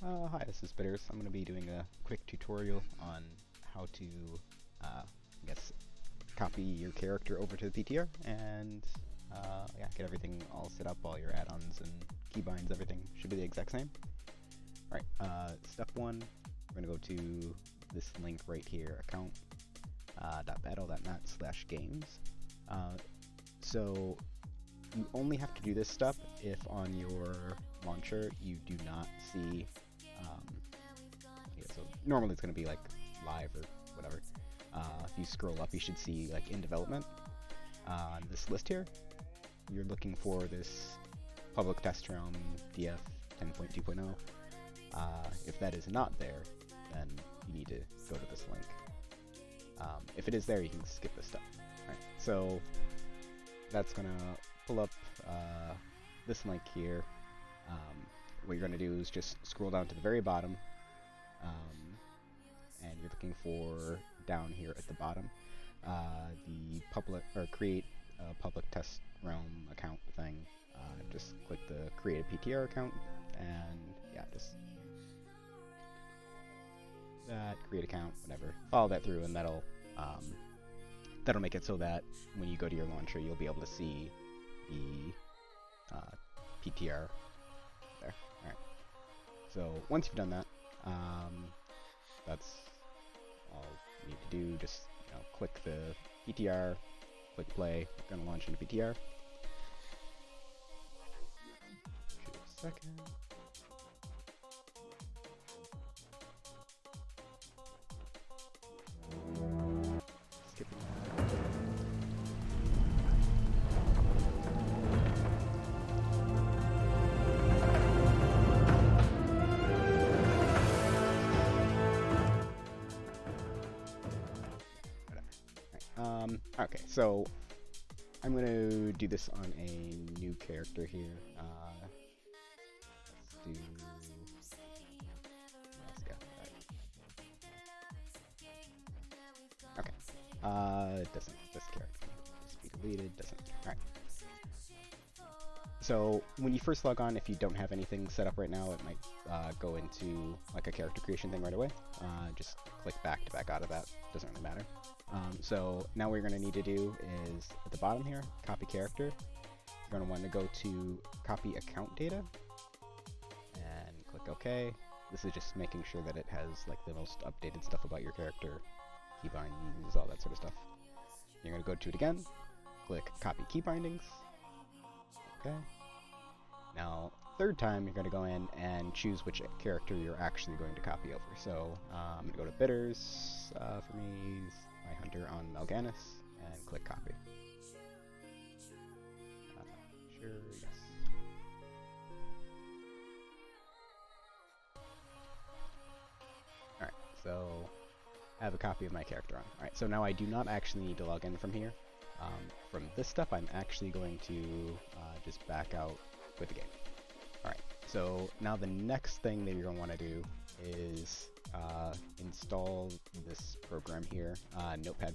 Hi, this is Bitters. I'm going to be doing a quick tutorial on how to, I guess, copy your character over to the PTR and, yeah, get everything all set up, all your add-ons and keybinds, everything should be the exact same. Alright, step one, we're going to go to this link right here, account.battle.net/games. So you only have to do this step if on your launcher you do not see, so normally it's going to be like live or whatever. If you scroll up, you should see like in development. On this list here, you're looking for this public test realm DF 10.2.0. If that is not there, then you need to go to this link. If it is there, you can skip this step. All right, so that's going to pull up this link here. What you're going to do is just scroll down to the very bottom, and you're looking for down here at the bottom the public or create a public test realm account thing. Just click the create a PTR account, and yeah, just that create account, whatever. Follow that through, and that'll make it so that when you go to your launcher, you'll be able to see the PTR there. All right. So once you've done that, that's all you need to do. Just click the PTR, click play. It's gonna launch into PTR. Give it a second. Skipping that. Okay, so I'm going to do this on a new character here. Let's go. Okay. It doesn't. This character just be deleted. Doesn't. All right. So when you first log on, if you don't have anything set up right now, it might go into like a character creation thing right away. Just click back to back out of that. Doesn't really matter. So now what you're going to need to do is at the bottom here, copy character. You're going to want to go to copy account data and click OK. This is just making sure that it has like the most updated stuff about your character, keybinds, all that sort of stuff. You're going to go to it again, click copy key bindings. Okay. Now, third time, you're going to go in and choose which character you're actually going to copy over. So I'm going to go to Bitters. For me, my hunter on Mal'Ganis, and click copy. Sure, yes. Alright, so I have a copy of my character on. Alright, so now I do not actually need to log in from here. From this step, I'm actually going to just back out with the game. Alright, so now the next thing that you're going to want to do is install this program here, Notepad++.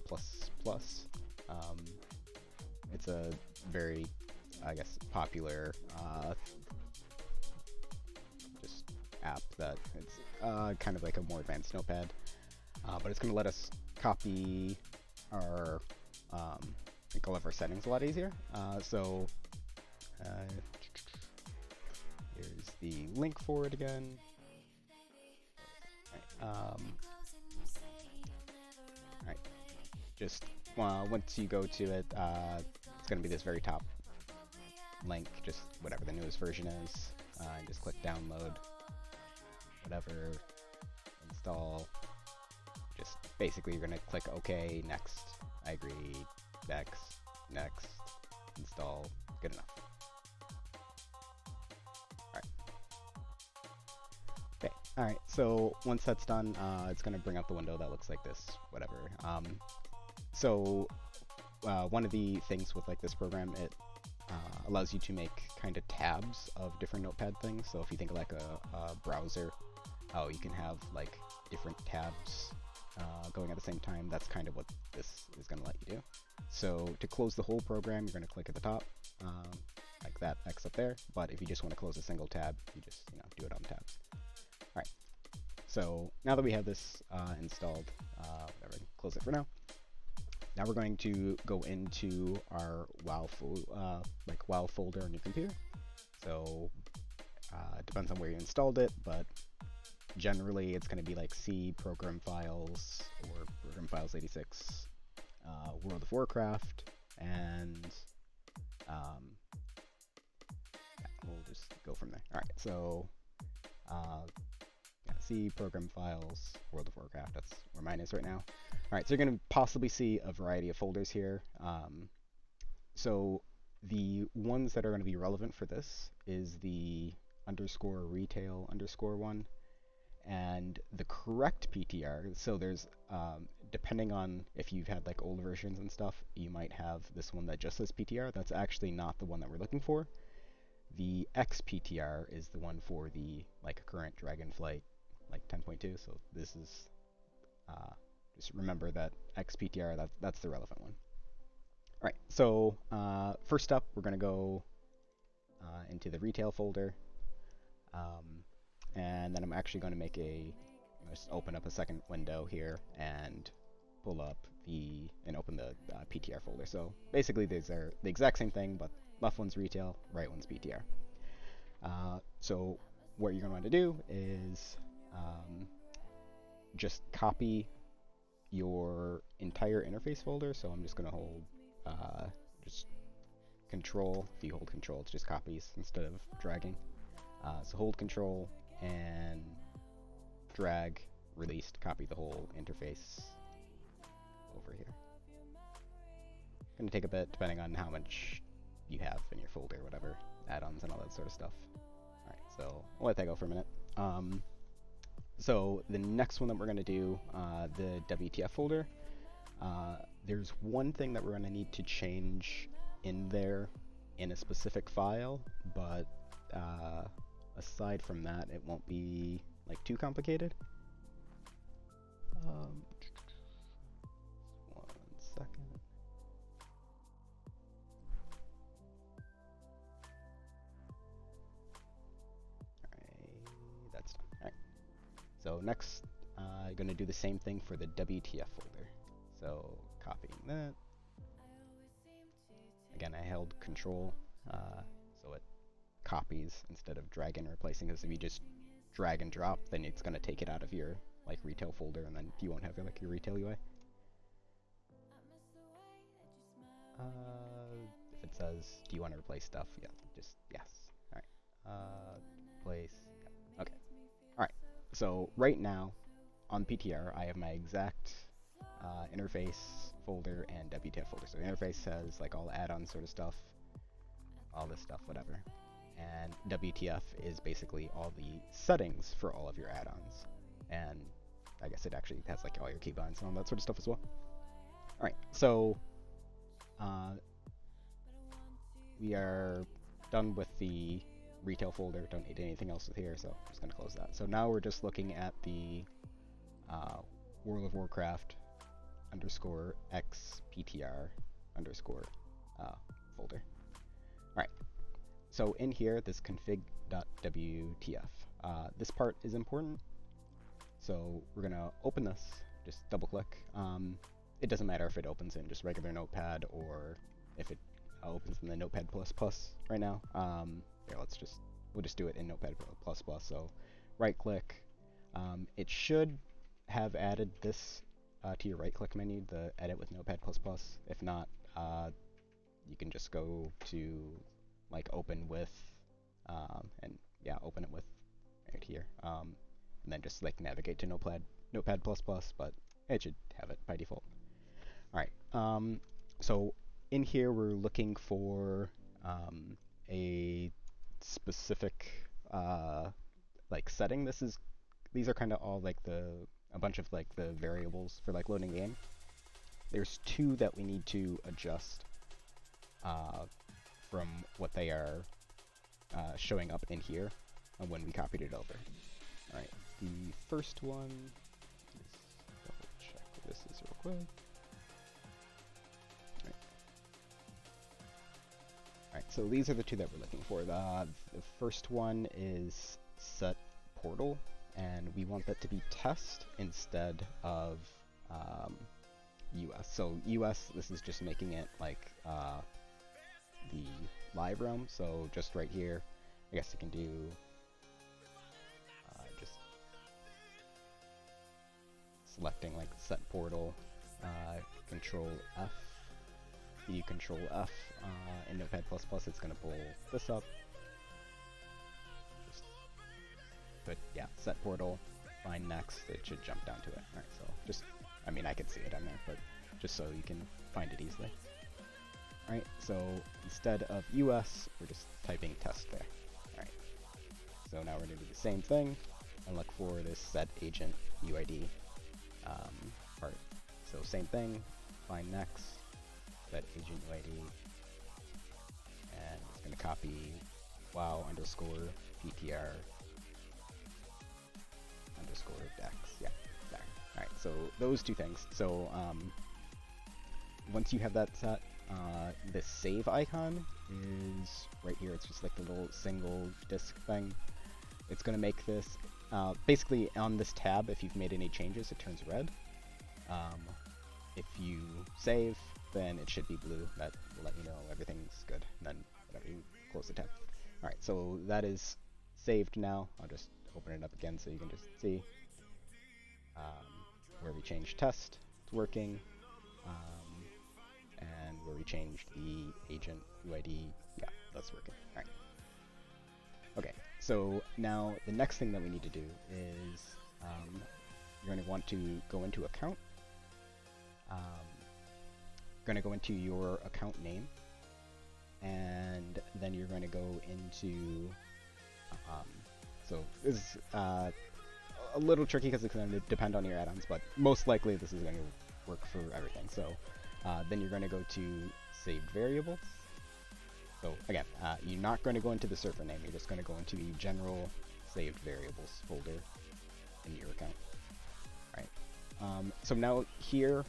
It's a very, I guess, popular just app that it's kind of like a more advanced Notepad, but it's going to let us copy our all of our settings a lot easier. So here's the link for it again. Alright, just once you go to it, it's going to be this very top link, just whatever the newest version is, and just click download, whatever, install. Just basically you're going to click OK, next, I agree, next, install, good enough. Alright, so once that's done, it's going to bring up the window that looks like this, whatever. So one of the things with like this program, it allows you to make kind of tabs of different Notepad things. So if you think of like a browser, how you can have like different tabs going at the same time, that's kind of what this is going to let you do. So to close the whole program, you're going to click at the top, like that X up there. But if you just want to close a single tab, you just do it on tabs. Alright, So now that we have this installed, whatever, close it for now. Now we're going to go into our WoW WoW folder on your computer. So it depends on where you installed it, but generally it's going to be like C program files or program files 86, World of Warcraft, and we'll just go from there. All right, so C program files, World of Warcraft. That's where mine is right now. All right, so you're going to possibly see a variety of folders here. So the ones that are going to be relevant for this is the _retail_ one, and the correct PTR. So there's depending on if you've had like old versions and stuff, you might have this one that just says PTR. That's actually not the one that we're looking for. The X PTR is the one for the like current Dragonflight like 10.2. So this is just remember that X PTR, that's the relevant one. All right, so first up, we're going to go into the retail folder, and then I'm actually going to make just open up a second window here and pull up and open the PTR folder. So basically, these are the exact same thing, but left one's retail, right one's PTR. So what you're going to want to do is just copy your entire interface folder. So I'm just going to hold just Control. If you hold Control, it just copies instead of dragging. So hold Control and drag, release to copy the whole interface over here. Going to take a bit depending on how much you have in your folder, whatever, add-ons and all that sort of stuff. Alright, so I'll let that go for a minute. So the next one that we're going to do, the WTF folder, there's one thing that we're going to need to change in there in a specific file, but aside from that, it won't be like too complicated. One second. Alright, that's done. Alright. So next, I'm going to do the same thing for the WTF folder. So copying that. Again, I held Control, so it copies instead of drag and replacing, because if you just drag and drop, then it's going to take it out of your like retail folder, and then you won't have like your retail UI. If it says, do you want to replace stuff? Yeah, just yes. Alright. Replace. Yeah. Okay. Alright. So right now on PTR, I have my exact interface folder and WTF folder. So the interface has like all add-on sort of stuff, all this stuff, whatever. And WTF is basically all the settings for all of your add-ons. And I guess it actually has like all your keybinds and all that sort of stuff as well. Alright, so we are done with the retail folder. Don't need anything else with here, so I'm just going to close that. So now we're just looking at the World of Warcraft _X PTR folder. Alright, so in here, this config.wtf, this part is important. So we're going to open this, just double click. It doesn't matter if it opens in just regular Notepad or if it opens in the Notepad++ right now. Here, we'll just do it in Notepad++. So right click. It should have added this to your right click menu, the edit with Notepad++. If not, you can just go to like open with, and yeah, open it with right here. And then just like navigate to Notepad++, but it should have it by default. Alright, so in here we're looking for a specific like setting. These are kind of all like a bunch of like the variables for like loading the game. There's two that we need to adjust from what they are showing up in here when we copied it over. Alright, the first one, let's double check what this is real quick. Alright, so these are the two that we're looking for. The first one is set portal. and we want that to be test instead of US. So US, this is just making it like the live realm. So just right here, I guess you can do just selecting like set portal, control F. You control F in Notepad++, it's going to pull this up. But yeah, set portal, find next, it should jump down to it. Alright, so just, I mean, I can see it on there, but just so you can find it easily. Alright, so instead of US, we're just typing test there. Alright, so now we're going to do the same thing and look for this set agent UID part. So same thing, find next, set agent UID, and it's going to copy WoW underscore PTR underscore dex. Yeah, there. Alright, so those two things. So once you have that set, the save icon is right here. It's just like the little single disk thing. It's going to make this, basically on this tab, if you've made any changes, it turns red. If you save, then it should be blue. That will let you know everything's good. And then whenever you close the tab. Alright, so that is saved now. I'll just open it up again so you can just see where we changed test, it's working, and where we changed the agent UID, yeah, that's working. Alright. Okay, so now the next thing that we need to do is you're going to want to go into account. You're going to go into your account name, and then you're going to go into so this is a little tricky because it's going to depend on your add-ons, but most likely this is going to work for everything. So then you're going to go to saved variables. So again, you're not going to go into the server name, you're just going to go into the general saved variables folder in your account. Alright, so now here,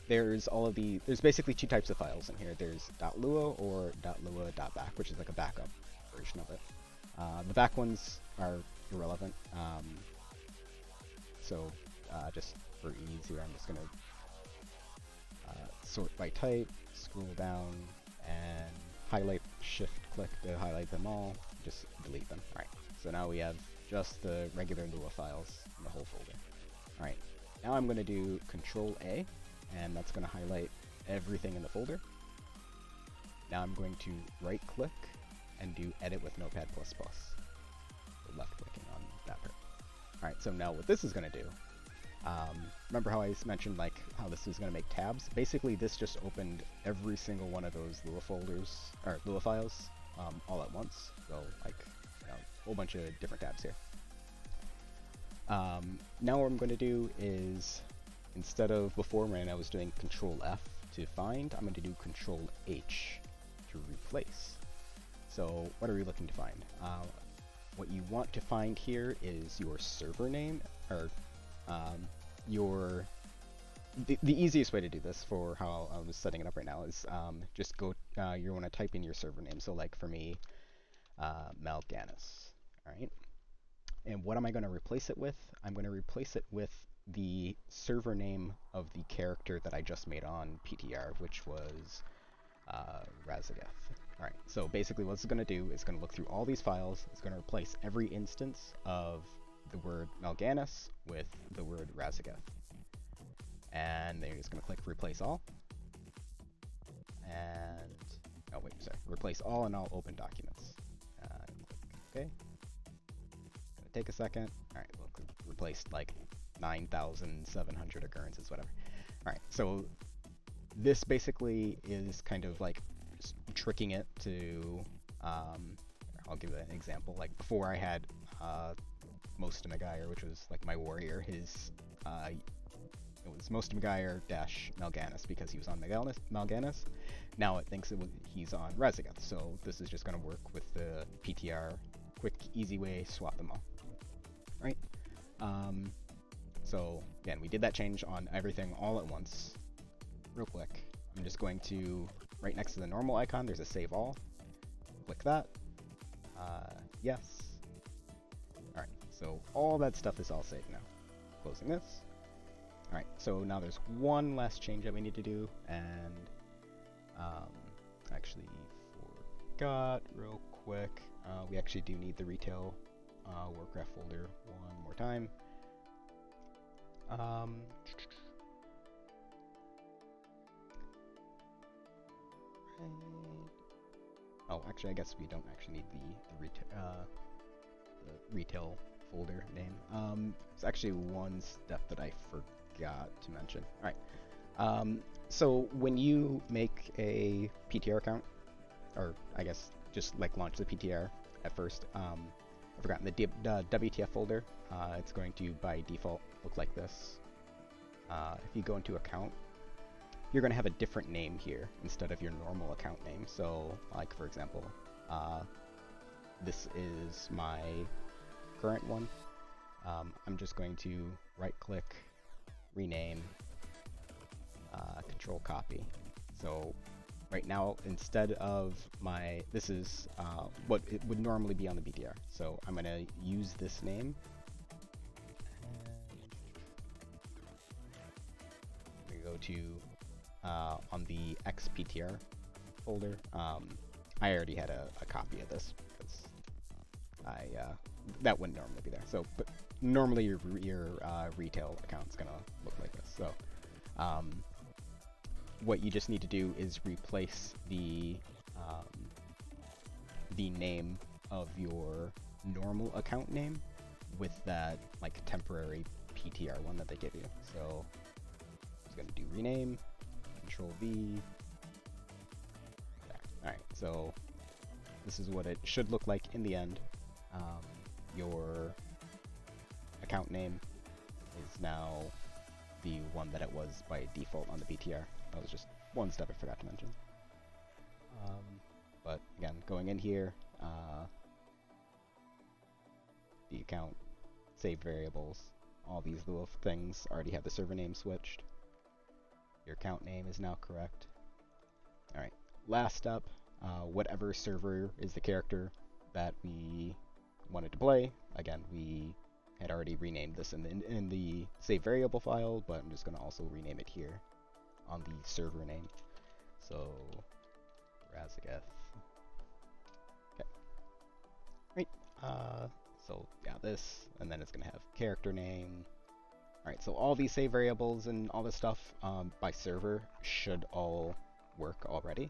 there's basically two types of files in here. There's .lua or .lua.back, which is like a backup version of it. The back ones are irrelevant, so just for ease here, I'm just going to sort by type, scroll down, and highlight, shift-click to highlight them all, just delete them. Alright, so now we have just the regular Lua files in the whole folder. Alright, now I'm going to do Control-A, and that's going to highlight everything in the folder. Now I'm going to right-click and do Edit with Notepad++. So left-clicking on that part. Alright, so now what this is going to do, remember how I mentioned like how this is going to make tabs? Basically, this just opened every single one of those Lua folders, or Lua files, all at once. So like, you know, a whole bunch of different tabs here. Now what I'm going to do is, instead of before when I was doing Control F to find, I'm going to do Control H to replace. So what are we looking to find? What you want to find here is your server name, or the easiest way to do this for how I was setting it up right now is just go, you want to type in your server name. So like for me, Malganis, alright? And what am I going to replace it with? I'm going to replace it with the server name of the character that I just made on PTR, which was Razageth. Alright, so basically what it's going to do is going to look through all these files, it's going to replace every instance of the word Malganis with the word Razageth. And then you're just going to click Replace All. And, oh wait, sorry, Replace All and All Open Documents. Click OK. Gonna take a second. Alright, we'll replace like 9,700 occurrences, whatever. Alright, so this basically is kind of like tricking it to, I'll give an example. Like before I had Mostamagire, which was like my warrior, his, it was Mostamagire dash Malganis because he was on Malganis. Now it thinks he's on Razageth, so this is just going to work with the PTR, quick, easy way, swap them all. Right? So again, we did that change on everything all at once. Real quick, I'm just going to, right next to the normal icon, there's a Save All. Click that. Yes. Alright, So all that stuff is all saved now. Closing this. Alright, so now there's one last change that we need to do, and actually forgot real quick. We actually do need the retail Warcraft folder one more time. Oh, actually, I guess we don't actually need the retail folder name. It's actually one step that I forgot to mention. All right. So when you make a PTR account, or I guess just like launch the PTR at first, I've forgotten the WTF folder. It's going to by default look like this. If you go into account, you're going to have a different name here instead of your normal account name. So, like for example, this is my current one. I'm just going to right-click, rename, control copy. So right now, instead of this is what it would normally be on the BTR. So I'm going to use this name. We go to on the XPTR folder. I already had a copy of this because that wouldn't normally be there. So, but normally your retail account's gonna look like this. So, what you just need to do is replace the name of your normal account name with that like temporary PTR one that they give you. So, I'm just gonna do rename. Control V. Alright, so this is what it should look like in the end. Your account name is now the one that it was by default on the BTR. That was just one step I forgot to mention. But again, going in here, the account, save variables, all these little things already have the server name switched. Your account name is now correct. Alright, last up, whatever server is the character that we wanted to play. Again, we had already renamed this in the save variable file, but I'm just going to also rename it here on the server name. So, Razagath. Okay. Right. So, yeah, this, and then it's going to have character name. Alright, so all these save variables and all this stuff by server should all work already.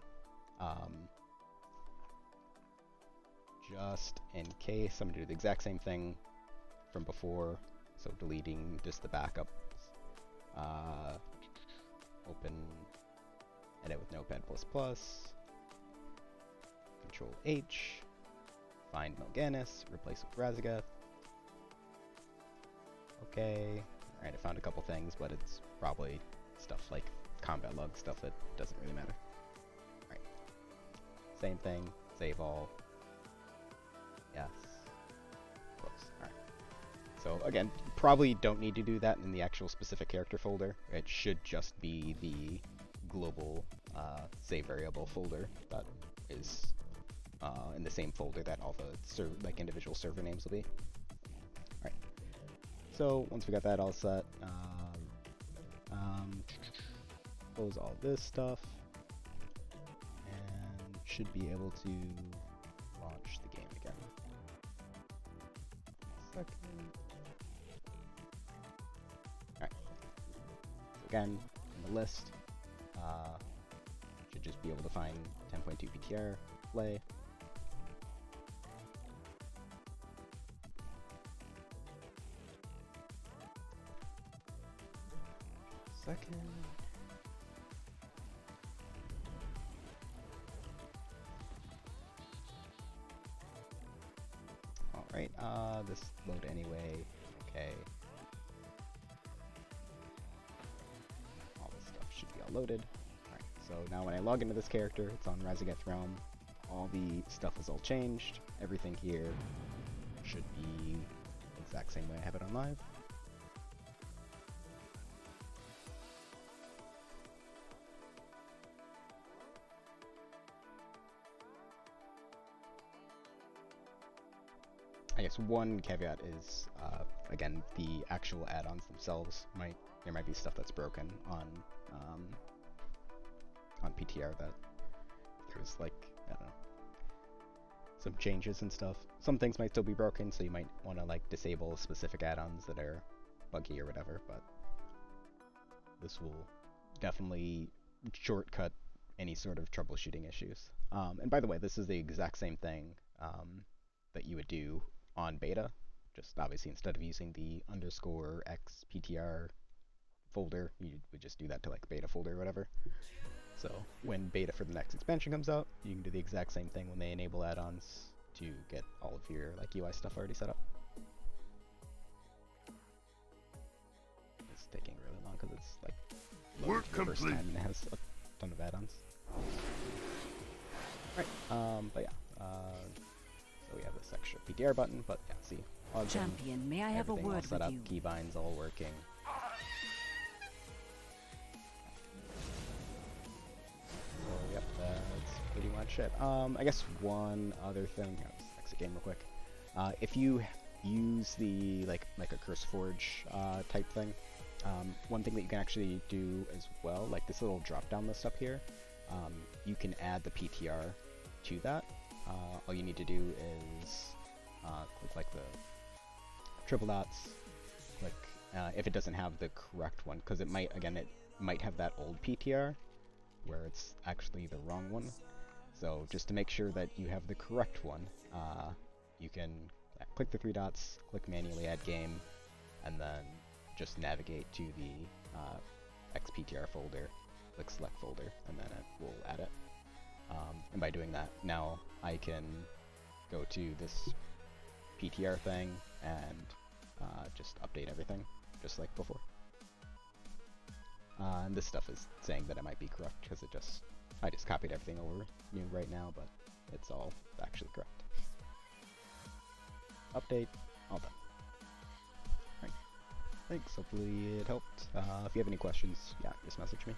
Just in case, I'm going to do the exact same thing from before. So deleting just the backups. Open, edit with Notepad++. Control H. Find Melganis, replace with Razagath. Okay. Alright, I found a couple things, but it's probably stuff like combat log stuff that doesn't really matter. Alright. Same thing, save all. Yes. Close. Alright. So again, probably don't need to do that in the actual specific character folder. It should just be the global save variable folder that is in the same folder that all the individual server names will be. Alright. So once we got that all set, close all this stuff, and should be able to launch the game again. Second. Alright. So again, in the list, should just be able to find 10.2 PTR, play. Second. Alright, this load anyway. Okay. All this stuff should be all loaded. Alright, so now when I log into this character, it's on Razagath Realm. All the stuff is all changed. Everything here should be the exact same way I have it on live. I guess guess one caveat is, again, the actual add-ons themselves there might be stuff that's broken on PTR that there's like, I don't know, some changes and stuff. Some things might still be broken, so you might want to like disable specific add-ons that are buggy or whatever, but this will definitely shortcut any sort of troubleshooting issues. And by the way, this is the exact same thing that you would do on beta, just obviously instead of using the _x PTR folder, you would just do that to like beta folder or whatever. So when beta for the next expansion comes out, you can do the exact same thing when they enable add-ons to get all of your like UI stuff already set up. It's taking really long because it's like Work the first complete. time and it has a ton of add-ons. Right, but yeah, so we have this extra PTR button, but yeah, see, logged in, Champion, may I have a everything all word set with up, you? keybinds all working. So yep, that's pretty much it. I guess one other thing, let's exit game real quick. If you use the like a CurseForge type thing, one thing that you can actually do as well, like this little drop down list up here, you can add the PTR to that. All you need to do is click like the triple dots, click if it doesn't have the correct one, because it might have that old PTR where it's actually the wrong one. So just to make sure that you have the correct one, you can click the three dots, click manually add game, and then just navigate to the XPTR folder, click select folder, and then it will add it. And by doing that, now I can go to this PTR thing and just update everything, just like before. And this stuff is saying that it might be correct because I just copied everything over new right now, but it's all actually correct. Update, all done. Alright, thanks, hopefully it helped. If you have any questions, yeah, just message me.